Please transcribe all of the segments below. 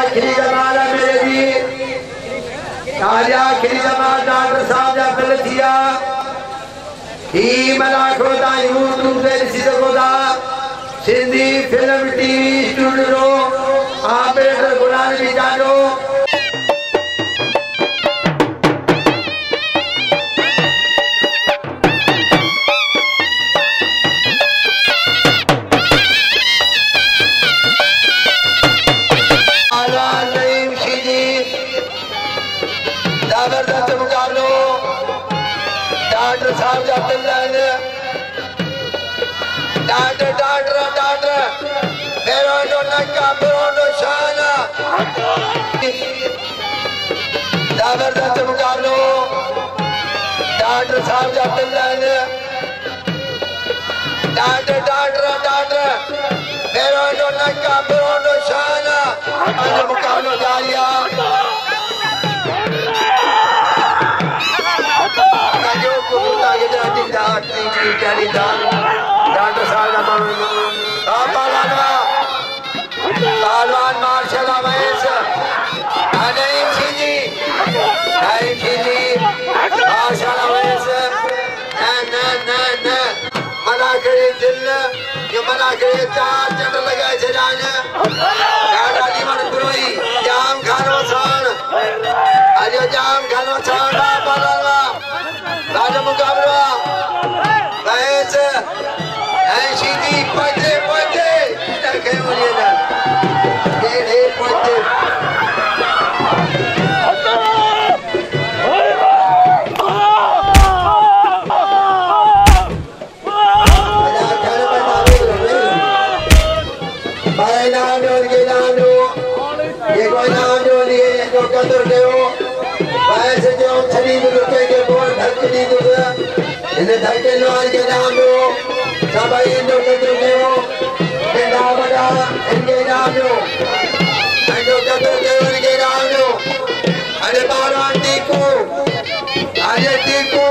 आखिरी जमाल है मेरे जी, आज आखिरी जमाल डॉक्टर साहब जा फिल थिया ही मना खोदा यूट्यूब पे ॾिसी सघो था Sindhi film TV studio Ambedkar गुलाम जी जानो जबरदस्त मुकाबलो डॉक्टर साहब जाते हैं डॉक्टर फेरोंडो नक्का फेरोंडो शाना जबरदस्त मुकाबलो डॉक्टर साहब जाते हैं डॉक्टर फेरोंडो नक्का फेरोंडो शाना आज मुकाबलो जारिया डॉक्टर साहब पहलवान मार्शल अवैस नईम सीजी मार्शल अवैस मना करे दिल ये मना करे चार चट लगाए छजाने डाटा जीवन पुरोई जाम खानो सान अजो जाम खानो सान पहलवा राजा मुकाबला वैस सीधी पहुंचे लड़के मुझे ना ये पहुंचे ये कोई नाम जो लिए जो कदर के हो वैसे जो शरीर रुके के बोल ढक दी दूसरा इन्हें धक्के लोहार के नाम दो सब इनको कदर के हो इनका बड़ा इनके नाम दो इनको कदर के हो इनके नाम दो अरे बारान टीकू अरे टीकू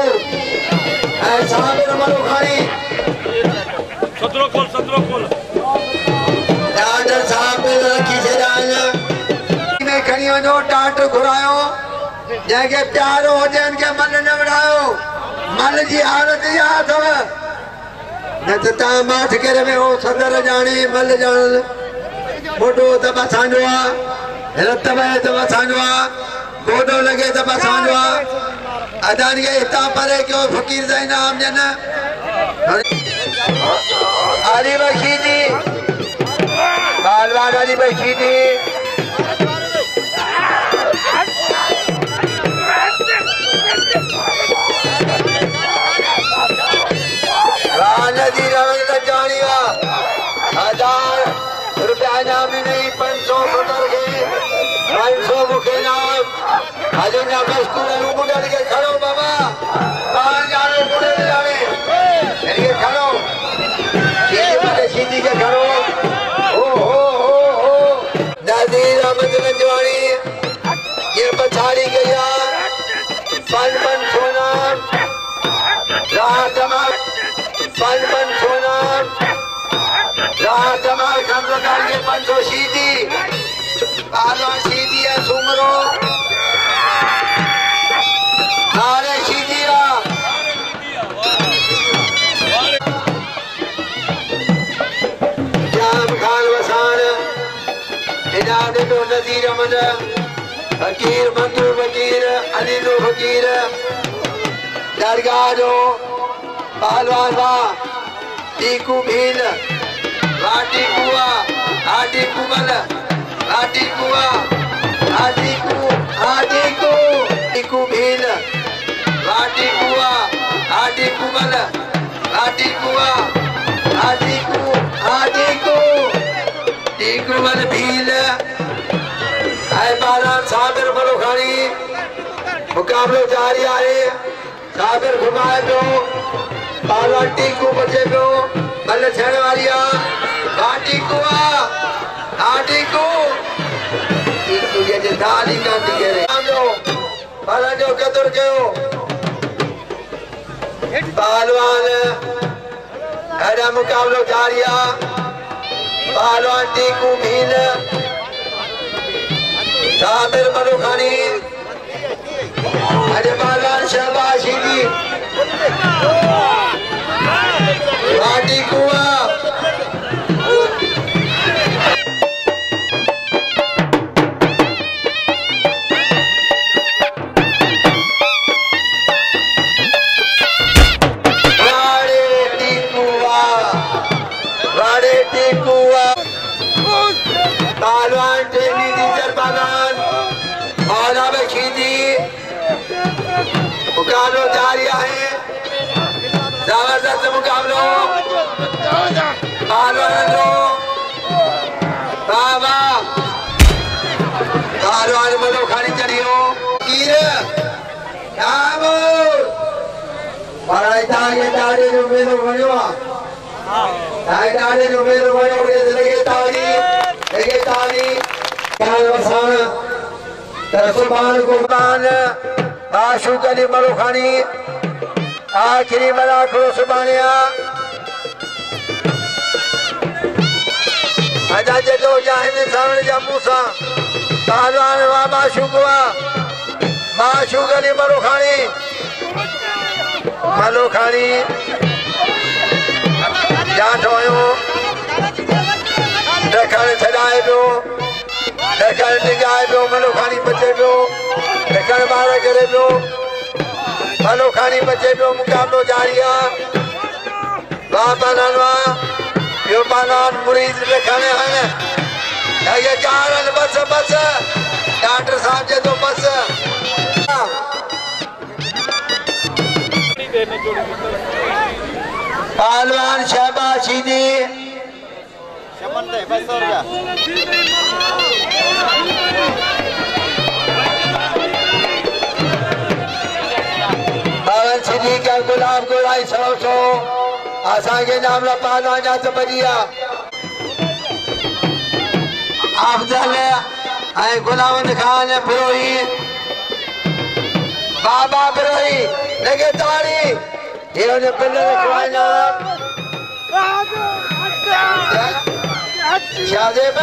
ऐसा मेरा मरो खाई 17 खोल डॉक्टर साहब ने रखी से डालना में खड़ियों जो डॉक्टर घुरायो जैसे प्यार हो जाए इनके मन न बढ़ायो मन जी हालत याद हो न तो ता माठ करे में हो सदर जाने मल जान फोटो तब सांजवा रत में तब सांजवा फोटो लगे तब सांजवा अदान के इतना परे क्यों फकीर जाए नाम जन अली बख्शी जी पहलवान अली बख्शी जी नदी रंग जानिया 1000 रुपया नाम नहीं 500 सतर के 500 मुखे नाम आज ना स्कूल मुंडल के खड़ो बाबा बाहर जाने मुंडल जाने ये खड़ो ये वाले सीधी के खड़ो ओ नदी रंग जवानी ये पछाड़ी गया 500 नाम रात तमाम 500 नाम रात तमाम खंडो के 500 सीधी पहलवान सीधी है सुमरो नारे सीधिया जाम खान वसान इनाम दो नजीर अमन फकीर मंजूर फकीर अलीलो फकीर दरगाह जो पहलवान वाह टीकू भील वाटी कुआ आटी कुबल वाटी कुआ आटी कु टीकू भील वाटी कुआ आटी कुबल वाटी कुआ आटी कु टीकू बल भील है बालान साबिर मलोखानी मुकाबलो जारी आहे साबिर घुमाए पियो पहलवान टीकू बचे पियो बल थियण वारी आहे टीकू टीकू जे दाली कान थी करे बल जो कदुर कयो पहलवान एड़ा मुकाबलो जारी आहे पहलवान टीकू भील आमिर मलुखानी अजय बालान शहबाज शीदी पार्टी कुआ पहलवान टेनी दीजर बागान और अब खीदी मुकाबलों जारी है जबरदस्त मुकाबलों पहलवानों बाबा पहलवान मलुखानी चढ़ियो कीर नामूर पढ़ाई तागे ताड़े जो मेरे बनियो तागे जो मेरे बनियो के लगे ताड़ी कालवसान तरसुबान कुर्बान आशुक अली मलुखानी आखिरी मलाखो सुबानिया अजा जदो जाहिद सावन जा मूसा पहलवान वा माशुक अली मलुखानी जाठोयो दखन छड़ाए पियो दखन निगाहे पियो मलुखानी बचे पियो दखन बार करे पियो मलुखानी बचे पियो मुकाबलो जारी आहे बापानान वा यो पानान मुरीद दखन है ये चारन बस डॉक्टर साहब जे तो बस पहलवान शहबाज शीदी बावन सिद्धी का गुलाब गोलाई 100 आसा के नाम ला पहलवान जात बढ़िया अफजल है गुलावंद खान फिरोही बाबा फिरोही लगे ताड़ी ये उन्हें पिल्ले रखवाना शाहजेब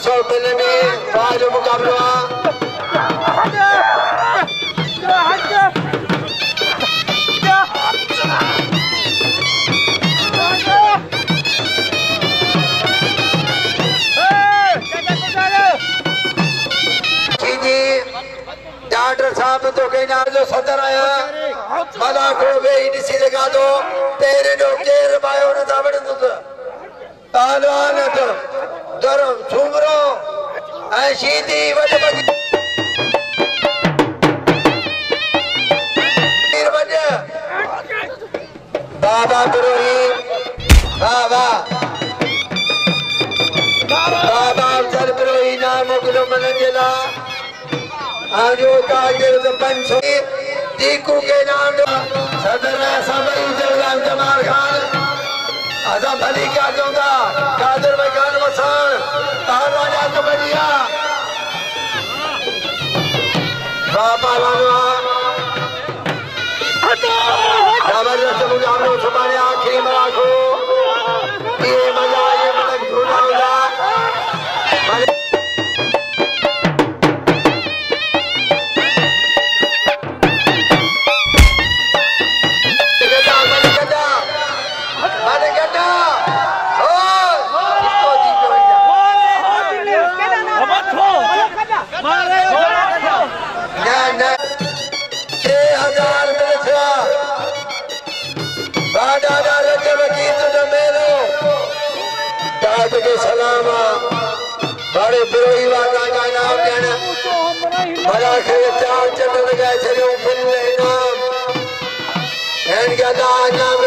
सौ पिल्ले में बाजू मुकाबला डॉक्टर साहब तो कहीं ना जो सदर आया मदा को वे इसी लगा दो तेरे जो केर बायो न दावड़ तो पहलवान तो दरम छुमरो ऐशीदी वट बजी बाबा बिरोही बाबा अफजल बिरोही नाम मुकलो मनंजला आजो कागिर तो पंचो दीकू के नाम सदर सबई जलाल जमाल खान आजा भली क्या दूंगा कादर में खान वसान पहलवान जात बढ़िया बाबा लानवा जबरदस्त मुकाबला सुबाने आखिरी मराठो ये मजा ये मतलब झूला होला के सलाम बड़े बिरोही वाला का नाम देना बड़ा खेल चार चटन गए थे जो फिर इनाम एंड क्या नाम